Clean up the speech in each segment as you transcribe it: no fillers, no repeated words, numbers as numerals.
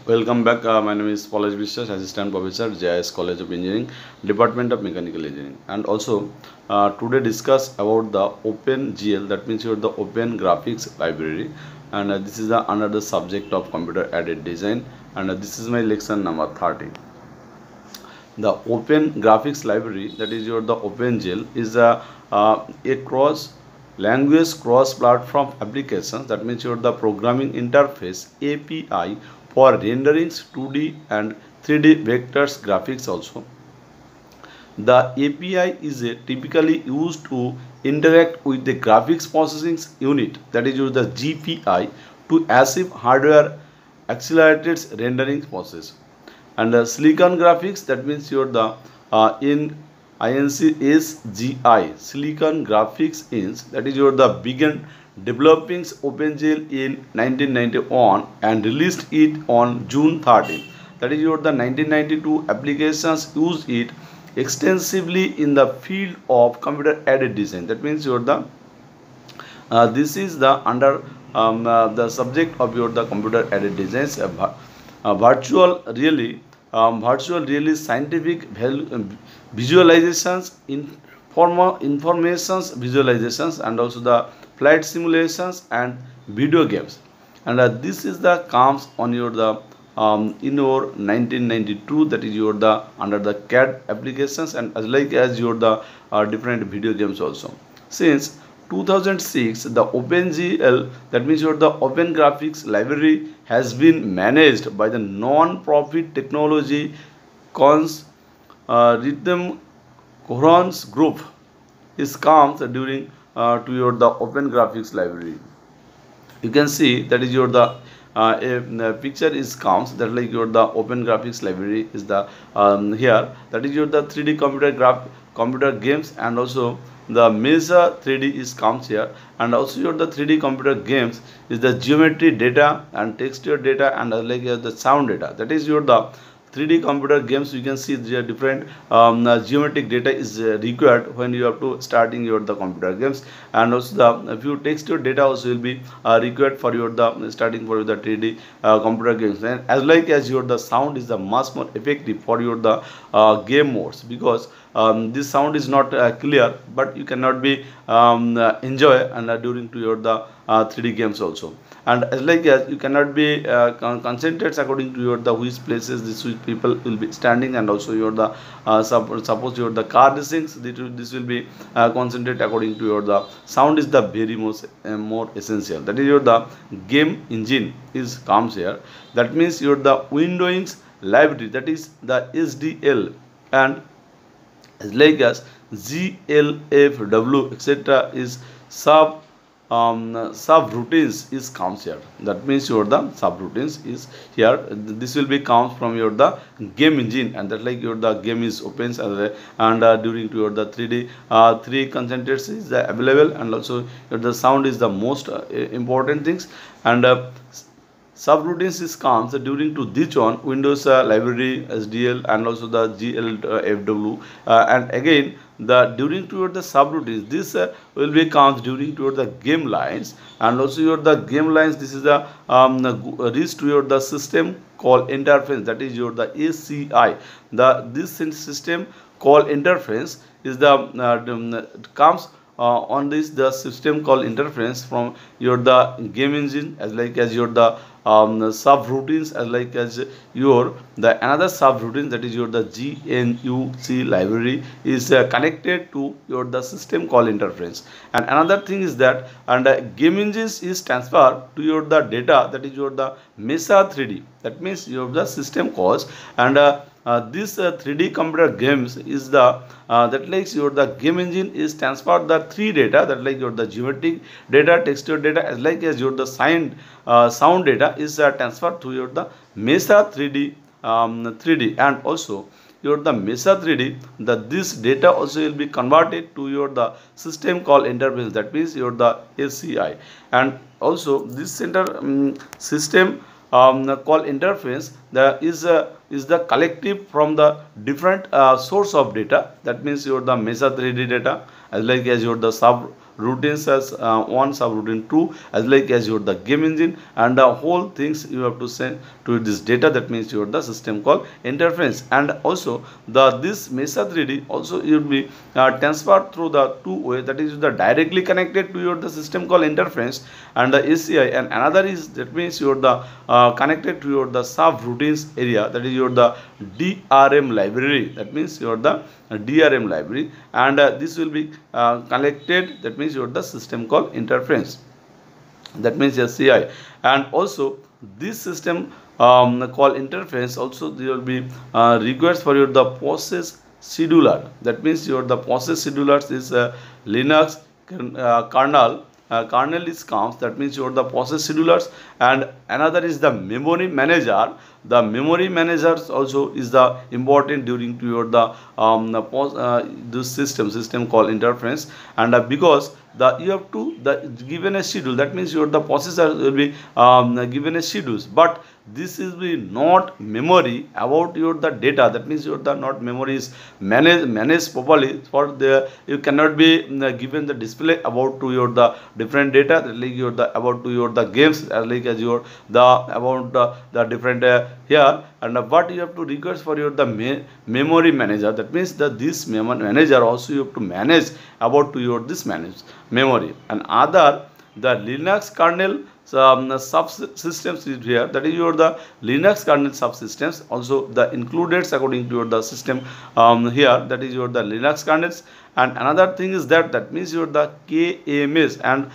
Welcome back. My name is Paulaj Biswas, Assistant Professor, JIS College of Engineering, Department of Mechanical Engineering, and also today discuss about the OpenGL. That means the Open Graphics Library, and this is under the subject of computer aided design, and this is my lesson number 30. The Open Graphics Library, that is the OpenGL, is a cross language cross platform applications. That means the programming interface API for renderings 2D and 3D vectors graphics also. The API is typically used to interact with the graphics processing unit, that is the GPI, to achieve hardware accelerated rendering process. And silicon graphics, that means the in INC is GI, Silicon Graphics Inc., that is the began developing OpenGL in 1991 and released it on June 13. That is the 1992 applications use it extensively in the field of computer aided design. That means this is the under the subject of the computer aided designs. Virtual really scientific visualizations, informations visualizations, and also the flight simulations and video games. And this is the comes on in your 1992, that is the under the CAD applications, and as like as the different video games also. Since 2006, the OpenGL, that means the Open Graphics Library, has been managed by the non-profit technology cons Rhythm Coherence Group. Is comes during to the Open Graphics Library. You can see that is a picture is comes that like the Open Graphics Library is the here, that is the 3D computer games, and also the Mesa 3D is comes here, and also the 3D computer games is the geometry data and texture data, and the sound data. That is the 3D computer games. You can see the different geometric data is required when you have to starting the computer games, and also the few texture data also will be required for the starting for the 3D computer games. And as like as the sound is the much more effective for the game modes, because this sound is not clear, but you cannot be enjoy and during to the 3D games also. And as like as you cannot be concentrate according to the which places this which people will be standing, and also the suppose the car racings, this will be concentrate according to the sound is the very most more essential. That is the game engine is comes here. That means the windowing library, that is the SDL, and as like as GLFW etc. is subroutines is counts here. That means the subroutines is here. This will be counts from the game engine, and that like the game is opens, and during to the 3D three concentrates is available, and also the sound is the most important things. And subroutines is comes during to this one Windows library SDL, and also the GLFW, and again the during toward the subroutines, this will be comes during toward the game lines, and also the game lines, this is the reach toward the system called interface, that is the ACI. This system called interface is the comes on this the system called interference from the game engine, as like as the subroutines, as like as the another subroutine, that is the GNUC library is connected to the system called interference. And another thing is that, and game engines is transferred to the data, that is the Mesa 3D. That means the system calls, and this 3D computer games is the that like the game engine is transferred the three data, that like the geometric data, texture data, as like as the sound data is transferred to the Mesa 3D 3D, and also the Mesa 3D, this data also will be converted to the system called interface, that means the ACI. And also this center system called interface is the collective from the different source of data. That means the Mesa 3D data, as like as the routines as one, subroutine 2, as like as your the game engine, and the whole things you have to send to this data. That means your the system call interface. And also this Mesa 3D also you will be transferred through the two way, that is the directly connected to your the system call interface and the ACI, and another is that means your the connected to your the subroutines area, that is your the DRM library. That means your the DRM library, and this will be connected, that means your the system call interface, that means SCI. And also this system call interface also there will be requests for your the process scheduler. That means your the process schedulers is Linux kernel. Kernel is comes, that means your the process schedulers, and another is the memory manager. The memory managers also is the important during to your the this system called interface. And because the you have to the given a schedule, that means your the processor will be given a schedules, but this is be not memory about your the data. That means your the not memory is managed properly. For the you cannot be given the display about to your the different data, like your the about to your the games, like as your the about the different here. And what you have to request for your the memory manager, that means that this memory manager also you have to manage about to your this manage memory. And other the Linux kernel subsystems is here, that is your the Linux kernel subsystems also the included according to your the system here, that is your the Linux kernels. And another thing is that means your the KMS and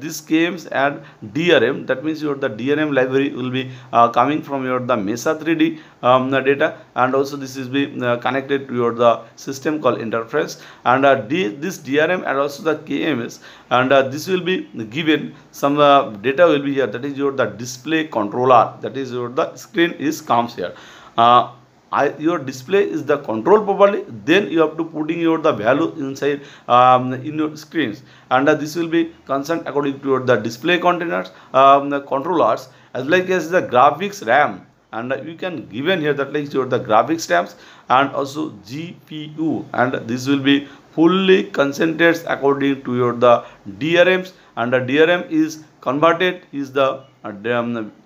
this KMS and DRM, that means your the DRM library will be coming from your the Mesa 3D data, and also this is be connected to your the system called interface. And this DRM and also the KMS, and this will be given some data will be here, that is your the display controller, that is your the screen is comes here. Your display is the control properly, then you have to putting your the value inside in your screens, and this will be concerned according to your the display containers the controllers, as like as the graphics RAM. And you can given here that like your the graphics RAMs and also GPU, and this will be fully concentrated according to your the DRMs, and the DRM is converted is the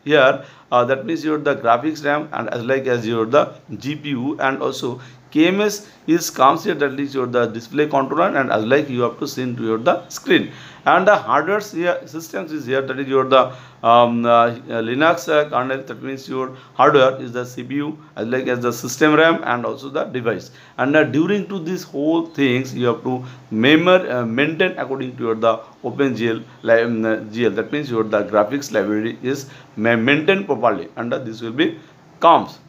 here that means your the graphics RAM, and as like as your the GPU. And also KMS is comes here, that is your the display controller, and as like you have to send to your the screen. And the hardware here systems is here, that is your the Linux kernel, that means your hardware is the CPU, as like as the system RAM and also the device. And during to this whole things you have to maintain according to your the OpenGL GL, that means your the graphics library is maintained properly, and this will be comes.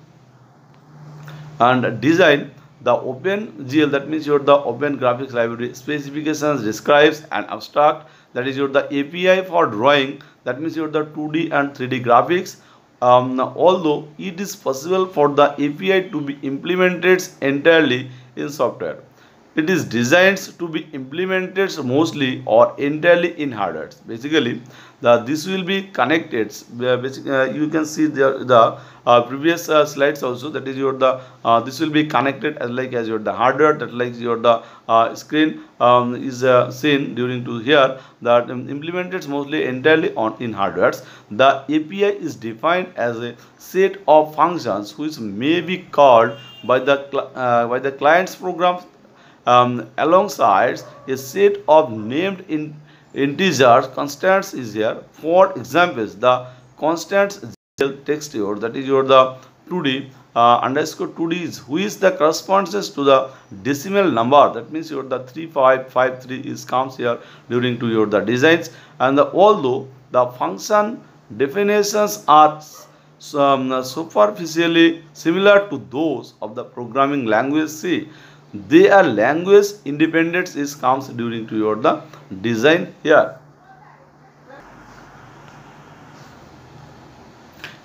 And design the OpenGL, that means your the Open Graphics Library specifications describes an abstract, that is your the API for drawing, that means your the 2D and 3D graphics. Although it is possible for the API to be implemented entirely in software, it is designed to be implemented mostly or entirely in hardware. Basically, this will be connected. You can see the previous slides also, that is your the this will be connected as like as your the hardware, that like your the screen is seen during to here, that implemented mostly entirely on in hardware. The API is defined as a set of functions which may be called by the client's programs alongside a set of named integers constants is here. For examples, the constant text here, that is your the 2D underscore 2D is which the corresponds to the decimal number, that means your the 3553 is comes here during to your the designs. And although the function definitions are superficially similar to those of the programming language C, they are language independence is comes during to your the design here.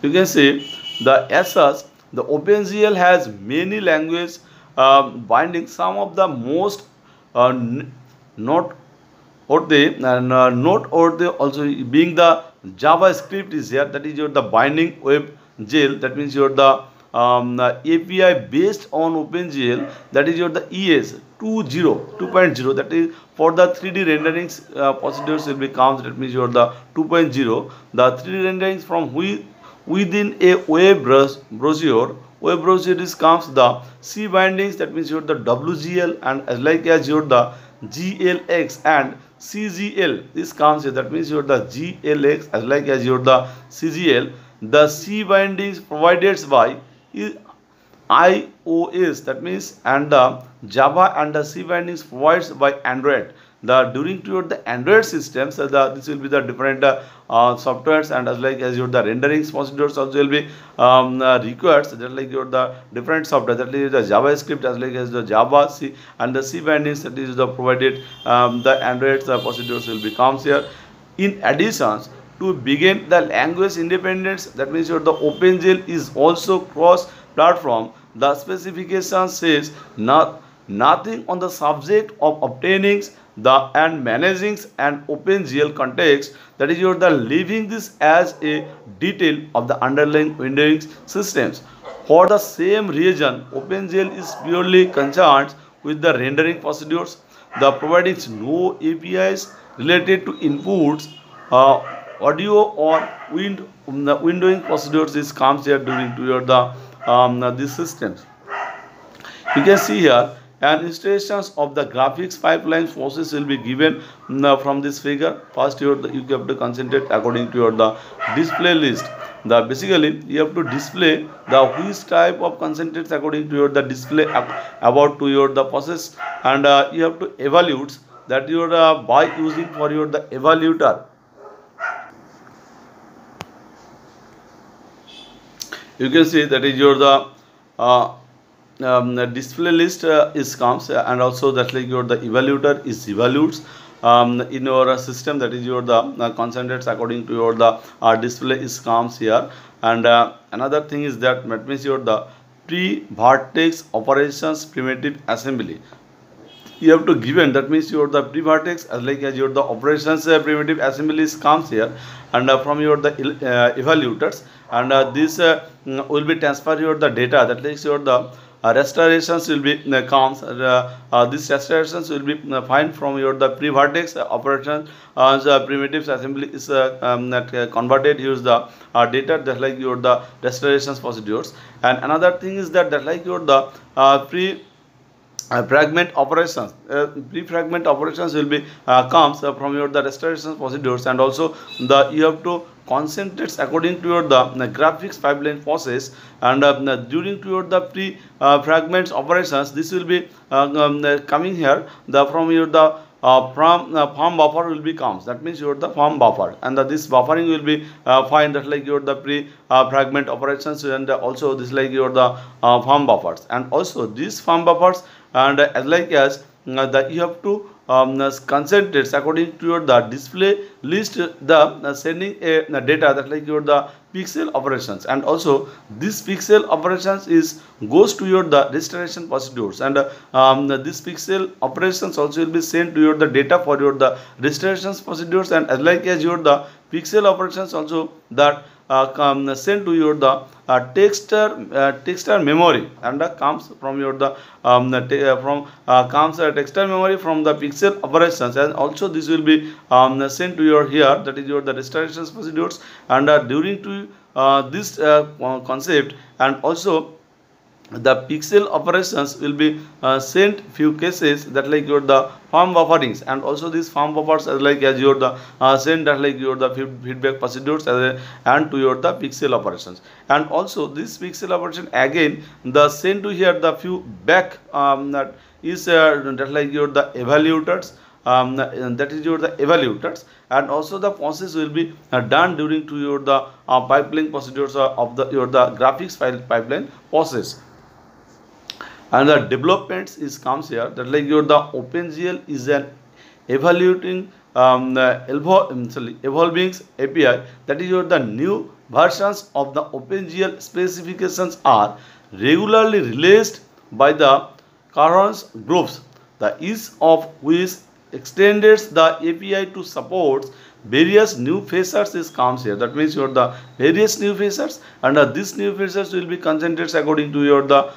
You can see the SS, the OpenGL has many language binding. Some of the most not or they and not or they also being the JavaScript is here, that is your the binding web GL, that means your the API based on OpenGL, that is your the ES 2.0, that is for the 3D renderings procedures will be comes, that means your the 2.0, the 3D renderings from within a web browser is comes the C bindings, that means your the WGL, and as like as your the GLX and CGL, this comes here, that means your the GLX as like as your the CGL. The C bindings provided by iOS, that means, and the Java, and the C bindings provided by Android. The during to the Android systems, this will be the different softwares, and as like as your the renderings procedures also will be required, so that like your the different software, that is the JavaScript as like as the Java C, and the C bindings, that is the provided the Android procedures will becomes here. In addition, to begin the language independence, that means your the OpenGL is also cross platform. The specification says nothing on the subject of obtaining the and managing an OpenGL context, that is your the leaving this as a detail of the underlying windowing systems. For the same reason, OpenGL is purely concerned with the rendering procedures, the providing no APIs related to inputs, audio or windowing procedures is comes here during to your the these systems. You can see here and instructions of the graphics pipeline process will be given from this figure. First you have to concentrate according to your the display list. The basically you have to display the which type of concentrates according to your the display about to your the process, and you have to evaluate that your by using for your the evaluator. You can see that is your the display list is comes, and also that like your the evaluator is evaluates in your system, that is your the concentrates according to your the display is comes here. And another thing is that means your the pre-vertex operations primitive assembly you have to given, that means your the pre-vertex as like as your the operations primitive assemblies comes here, and from your the evaluators, and this will be transfer your the data, that is your the restorations will be comes, these restorations will be find from your the pre-vertex operation, the primitives assembly is converted use the data, that like your the restorations procedures. And another thing is that like your the fragment operations, pre-fragment operations will be comes from your the restoration procedures, and also the you have to concentrates according to your the graphics pipeline process, and during to your the pre fragments operations, this will be coming here the from your the from form buffer will be comes, that means your the form buffer, and this buffering will be find that like your the pre fragment operations, and also this like your the form buffers, and also these form buffers, and as like as that you have to concentrates according to your the display list the sending a data, that like your the pixel operations, and also this pixel operations is goes to your the restoration procedures, and this pixel operations also will be sent to your the data for your the restorations procedures, and as like as your the pixel operations also that sent to your the texture memory, and comes from your the comes texture memory from the pixel operations, and also this will be sent to your here, that is your the restorations procedures, and during to this concept, and also the pixel operations will be sent few cases, that like your the form bufferings, and also these form buffers as like as your the send that like your the feedback procedures and to your the pixel operations, and also this pixel operation again the send to here the few back that is that like your the evaluators, that is your the evaluators, and also the process will be done during to your the pipeline procedures of the your the graphics file pipeline process. And the developments is comes here, that like your the OpenGL is an evaluating evolving API, that is your the new versions of the OpenGL specifications are regularly released by the current groups, the ease of which extends the API to support various new features is comes here. That means your the various new features, and these new features will be concentrated according to your the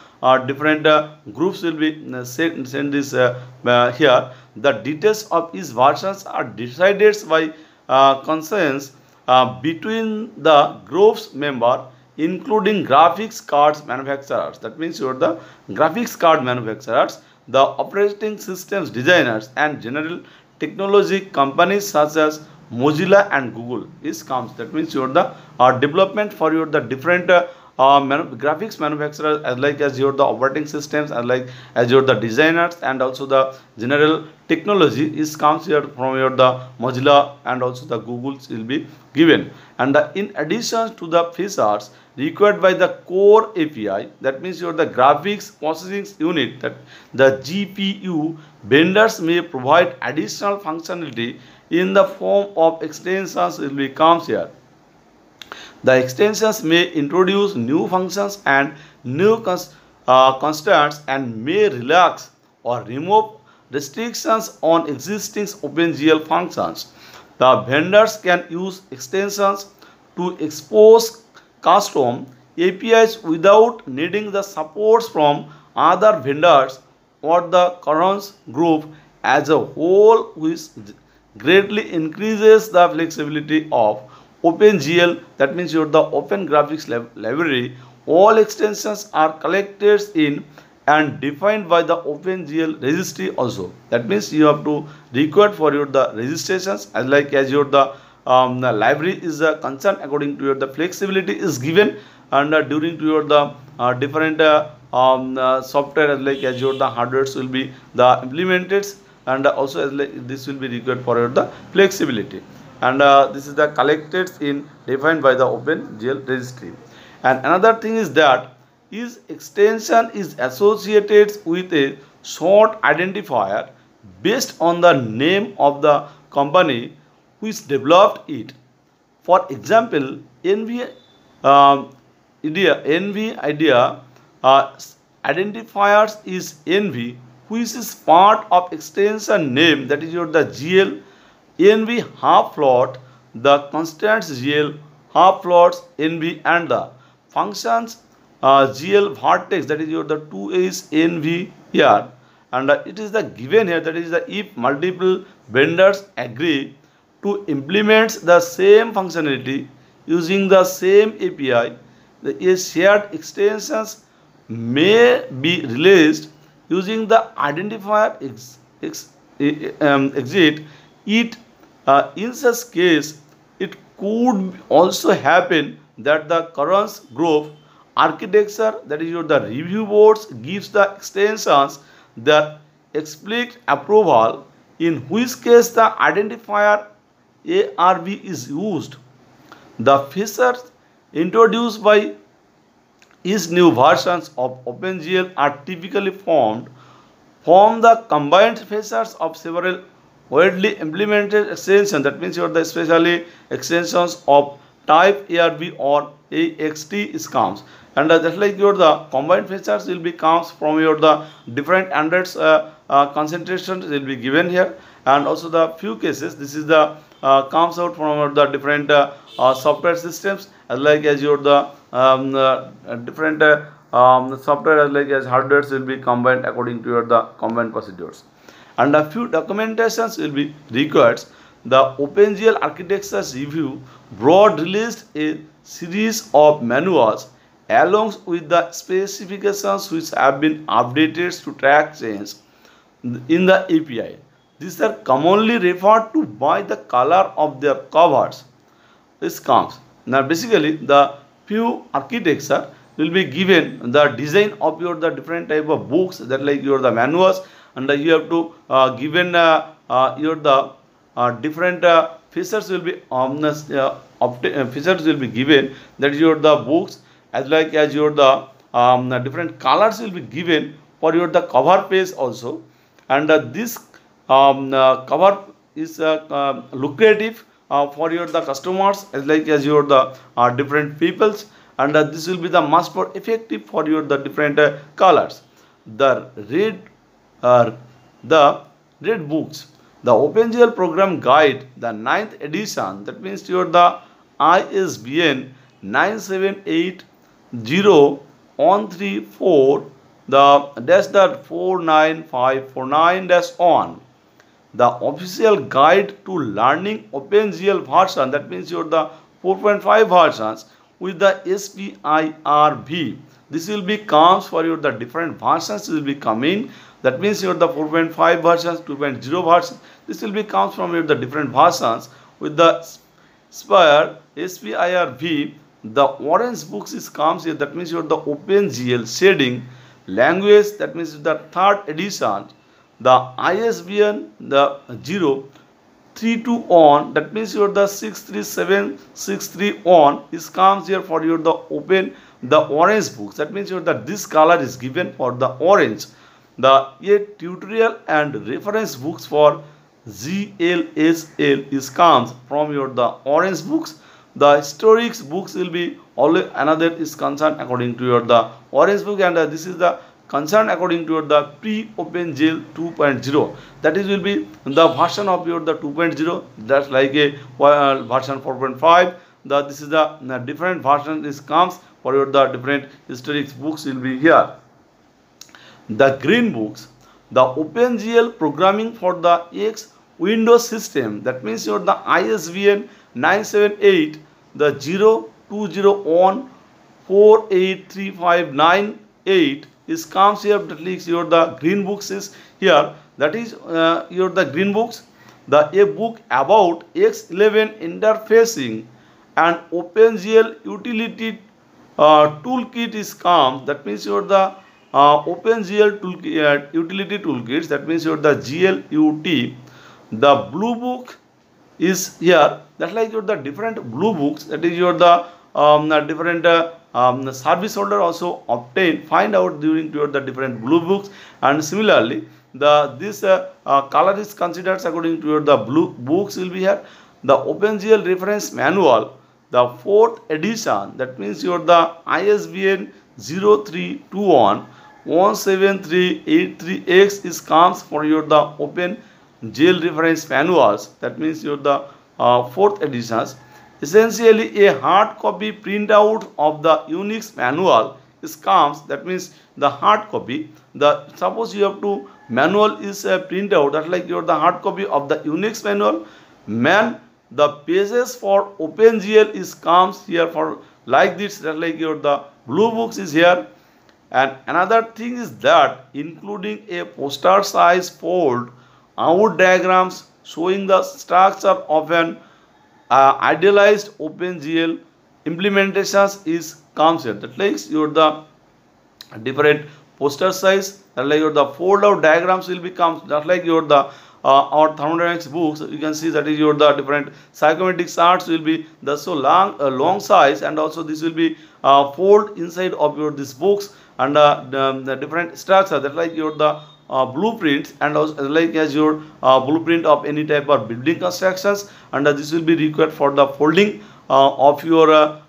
different groups will be send this here. The details of each versions are decided by consensus between the group's member, including graphics cards manufacturers. That means you are the graphics card manufacturers, the operating systems designers, and general technology companies such as Mozilla and Google is comes. That means you are the development for your the different graphics manufacturers, as like as your the operating systems, as like as your the designers, and also the general technology is comes here from your the Mozilla and also the Google's will be given. And in addition to the features required by the core API, that means your the graphics processing unit, that the GPU, vendors may provide additional functionality in the form of extensions will be comes here. The extensions may introduce new functions and new constants, and may relax or remove restrictions on existing OpenGL functions. The vendors can use extensions to expose custom APIs without needing the support from other vendors or the current group as a whole, which greatly increases the flexibility of OpenGL. That means your the Open Graphics Library. All extensions are collected in and defined by the OpenGL registry also. That means you have to record for your the registrations, as like as your the library is concerned according to your the flexibility is given, and during to your the different software, as like as your the hardwares will be the implemented, and also as like this will be required for your the flexibility. And this is the collected in defined by the OpenGL registry. And another thing is that is extension is associated with a short identifier based on the name of the company which developed it. For example, NVIDIA identifiers is NV, which is part of extension name, that is your the GL. NV half float, the constants GL half floats NV, and the functions GL vertex, that is your the 2 is NV here. And it is the given here, that is the if multiple vendors agree to implement the same functionality using the same API, the shared extensions may be released using the identifier exit. In such case, it could also happen that the current group architecture, that is your the review boards, gives the extensions the explicit approval, in which case the identifier ARB is used. The features introduced by each new versions of OpenGL are typically form the combined features of several widely implemented extensions. That means your the especially extensions of type ARB or AXT is comes, and just like your the combined features will be comes from your the different Androids concentrations will be given here. And also the few cases, this is the comes out from the different software systems, as like as your the different software, as like as hardwares will be combined according to your the combined procedures. And a few documentations will be required. The OpenGL Architectures Review Board released a series of manuals along with the specifications which have been updated to track change in the API. These are commonly referred to by the color of their covers. This comes. Now basically the few architecture will be given the design of your the different type of books, that like your the manuals, and you have to given your the different features will be features will be given, that is your the books, as like as your the different colors will be given for your the cover page also. And this cover is lucrative for your the customers, as like as your the different peoples, and this will be the much more effective for your the different colors. The red books, The OpenGL program guide, the 9th edition, that means your the ISBN 9780134 the dash dot 49549 dash on. The official guide to learning OpenGL version, that means your the 4.5 versions with the SPIRV. This will be comes for your the different versions will be coming. That means your the 4.5 versions, 2.0 versions. This will be comes from your the different versions with the SPIRV. The orange books is comes here. That means your the OpenGL shading language. That means the 3rd edition. The ISBN the 032 on, that means your the 63763 on is comes here for your the open the orange books. That means your the this color is given for the orange. The tutorial and reference books for GLSL is comes from your the orange books. The historics books will be always another is concerned according to your the orange book, and this is the concern according to the pre-OpenGL 2.0. That is will be the version of your the 2.0. That's like a version 4.5. This is the different version is comes for your the different historic books will be here. The green books, the OpenGL programming for the X Windows system. That means your the ISBN 978 the 020 on 483598 is comes here. That leaks your the green books is here. That is your the green books. The a book about X11 interfacing and OpenGL utility toolkit is comes. That means your the OpenGL toolkit, utility toolkits. That means your the GLUT. The blue book is here. That's like your the different blue books. That is your the different service holder also obtain find out during your the different blue books. And similarly this color is considered according to your the blue books will be here. The OpenGL reference manual, the 4th edition, that means your the ISBN 032 17383X is comes for your the OpenGL reference manuals. That means your the 4th editions. Essentially a hard copy printout of the Unix manual is comes. That means the hard copy, the suppose you have to manual is a printout, that like your the hard copy of the Unix manual. The pages for OpenGL is comes here for like this, that like your the blue books is here. And another thing is that including a poster size fold out diagrams showing the structure of an idealized OpenGL implementations is comes here. That likes your the different poster size, that like your the fold out diagrams will become just like your the our thermodynamics books. You can see that is your the different psychometric charts will be the so long size, and also this will be fold inside of your these books, and the different structure that like your the blueprints, and also like as your blueprint of any type of building constructions, and this will be required for the folding of your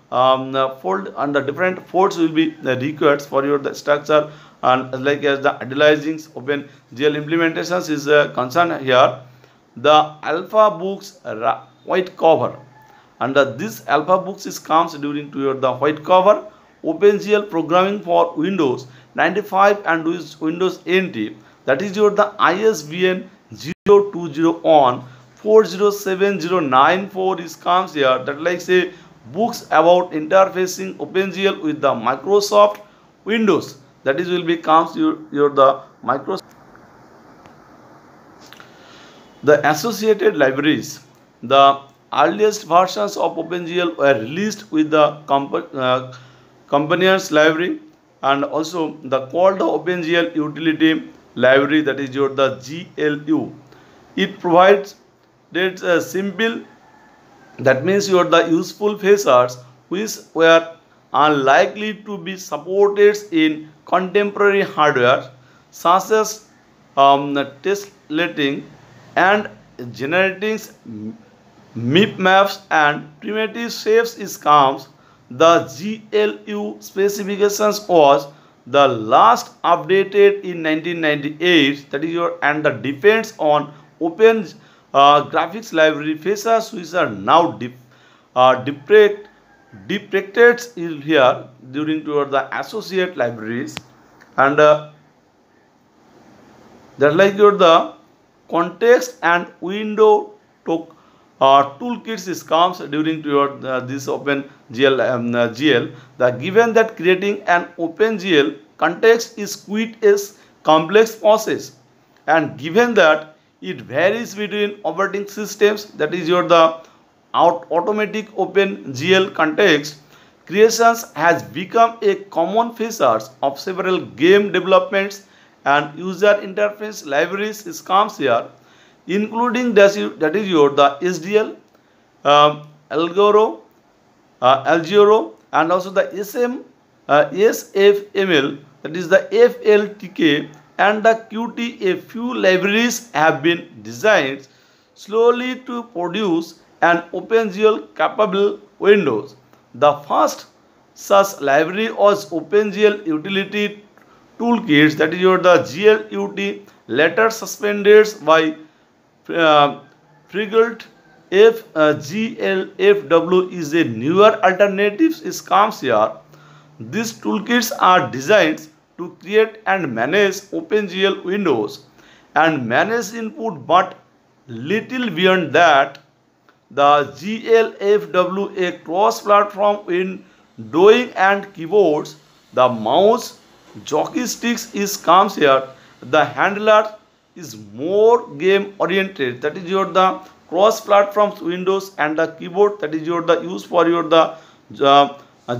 fold, and the different folds will be required for your the structure, and like as the idealizing OpenGL implementations is concerned here. The alpha books white cover, and this alpha books is comes during to your the white cover OpenGL programming for Windows 95 and Windows NT. That is your the ISBN 020 on 407094 is comes here. That like say books about interfacing OpenGL with the Microsoft Windows. That is will be comes your the Microsoft. The associated libraries. The earliest versions of OpenGL were released with the companions library, and also the called the OpenGL utility library, that is your the GLU. It provides that simple, that means your the useful features which were unlikely to be supported in contemporary hardware, such as testing and generating MIP maps and primitive shapes is comes. The GLU specifications was the last updated in 1998. That is your, and the depends on graphics library features which are now depicted here during toward the associate libraries, and that like your the context and window to, toolkits is comes during to your this OpenGL GL. The given that creating an OpenGL context is quite a complex process, and given that it varies between operating systems, that is your the automatic OpenGL context creations has become a common feature of several game developments and user interface libraries is comes here, including that is your the SDL, Algoro, and also the SFML, that is the FLTK and the Qt. A few libraries have been designed slowly to produce an OpenGL capable Windows. The first such library was OpenGL Utility Toolkits, that is your the GLUT, later suspended by Frigate GLFW is a newer alternative is comes here. These toolkits are designed to create and manage OpenGL windows and manage input, but little beyond that. The GLFW, a cross-platform windowing and keyboards, the mouse, jockey sticks is comes here. The handler is more game oriented, that is your the cross platforms windows, and the keyboard, that is your the use for your the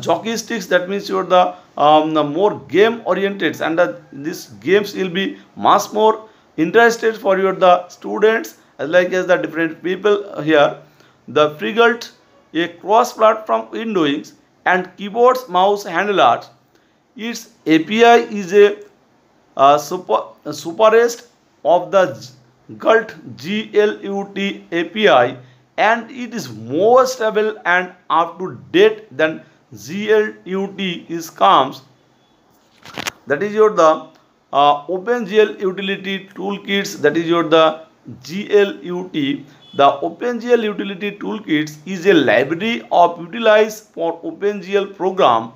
jockey sticks, that means your the more game oriented, and these games will be much more interested for your the students as like as the different people here. The Frigate, a cross platform windowing and keyboards mouse handler, its API is a superest of the GLUT API, and it is more stable and up to date than GLUT is comes. That is your the OpenGL Utility Toolkits, that is your the GLUT. The OpenGL Utility Toolkits is a library of utilized for OpenGL program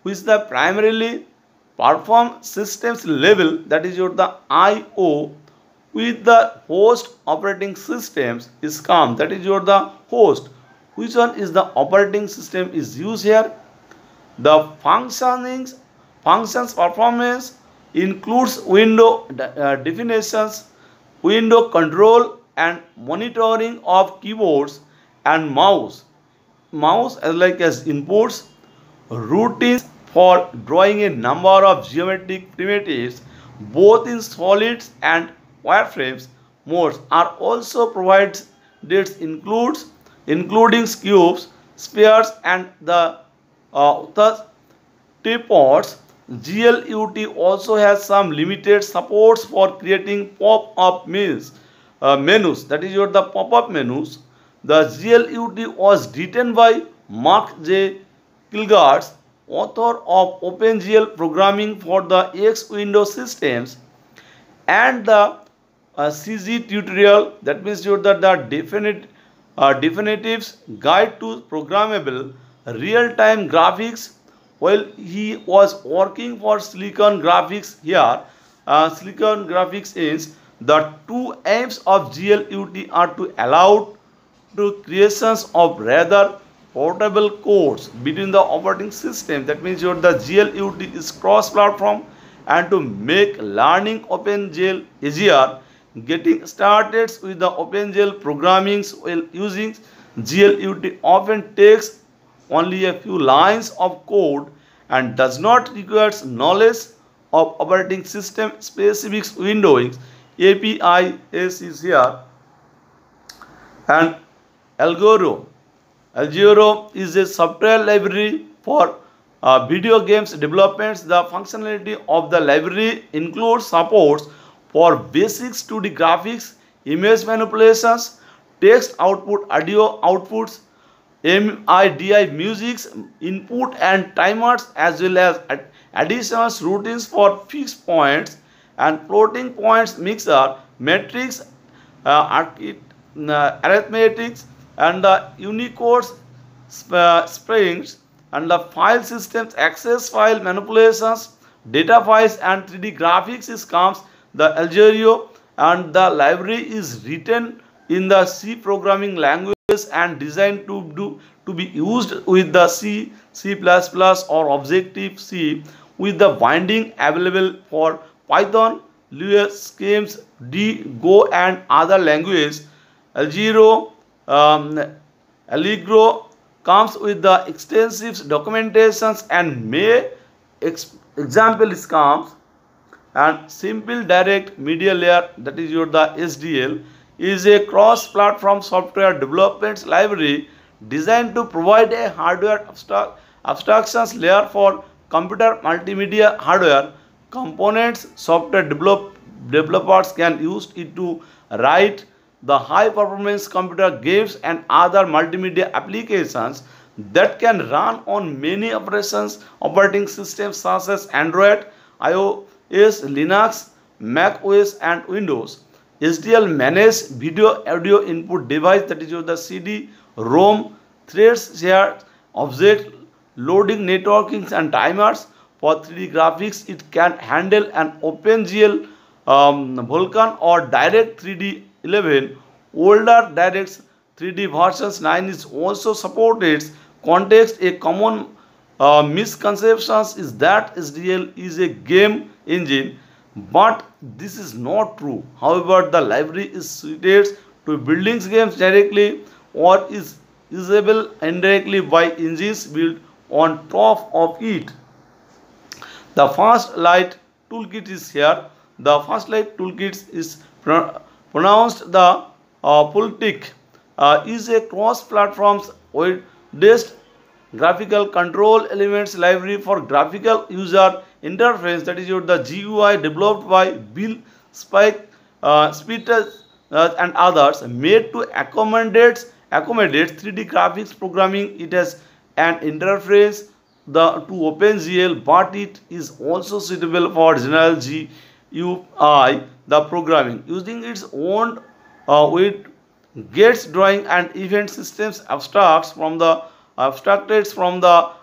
which the primarily perform systems level, that is your the IO with the host operating systems is come, that is your the host. Which one is the operating system is used here? The functions performance includes window definitions, window control and monitoring of keyboards and mouse as like as inputs, routines for drawing a number of geometric primitives both in solids and wireframes. Modes are also provided, that including cubes, spheres and the teapots. GLUT also has some limited supports for creating pop-up menus, that is your the pop-up menus. The GLUT was written by Mark J. Kilgard, author of OpenGL programming for the X Windows systems, and the CG tutorial, that means your the definitives guide to programmable real-time graphics. While he was working for Silicon Graphics here, Silicon Graphics is the two aims of GLUT are to allow to creations of rather portable codes between the operating system, that means your the GLUT is cross-platform, and to make learning OpenGL easier. Getting started with the OpenGL programming while using GLUT often takes only a few lines of code and does not require knowledge of operating system specific windowing. API is here, and Algoro is a software library for video games developments. The functionality of the library includes supports for basic 2D graphics, image manipulations, text output, audio outputs, MIDI music input and timers, as well as additional routines for fixed points and floating points mixer, matrix arithmetics and the Unicode springs and the file systems, access file manipulations, data files and 3D graphics is comes the Algerio, and the library is written in the C programming language and designed to be used with the C++ or Objective-C with the binding available for Python, Lua, Schemes, D, Go and other languages. Algero, Allegro comes with the extensive documentations and may example is comes, and simple direct media layer, that is your the SDL, is a cross-platform software development library designed to provide a hardware abstractions layer for computer multimedia hardware components. Software developers can use it to write the high-performance computer games and other multimedia applications that can run on many operating systems such as Android, iOS, Linux, Mac OS and Windows. SDL manages video audio input device, that is the CD, ROM, threads, shared object, loading, networking and timers. For 3D graphics, it can handle an OpenGL, Vulkan or Direct 3D 11. Older Direct 3D versions 9 is also supported. Context: a common misconception is that SDL is a game engine, but this is not true. However, the library is suited to building games directly or is usable indirectly by engines built on top of it. The FastLight toolkit is here. The FastLight toolkit is pronounced the Pultic, is a cross-platform web-based graphical control elements library for graphical user interface, that is the GUI, developed by Bill Spitzer and others, made to accommodate 3D graphics programming. It has an interface to OpenGL, but it is also suitable for general GUI the programming using its own with gates, drawing and event systems abstracted from the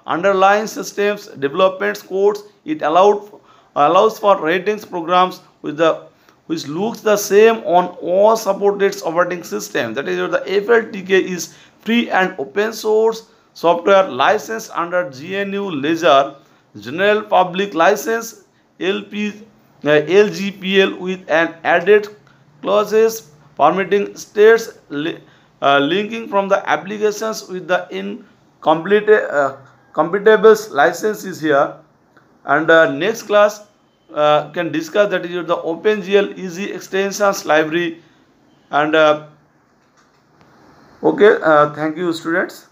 underlying systems development codes. It allows for ratings programs which looks the same on all supported operating systems. That is the FLTK is free and open source software licensed under GNU Ledger General Public License LGPL with an added clauses permitting states linking from the applications with the compatible licenses here. And next class can discuss, that is the OpenGL Easy Extensions library. And okay, thank you students.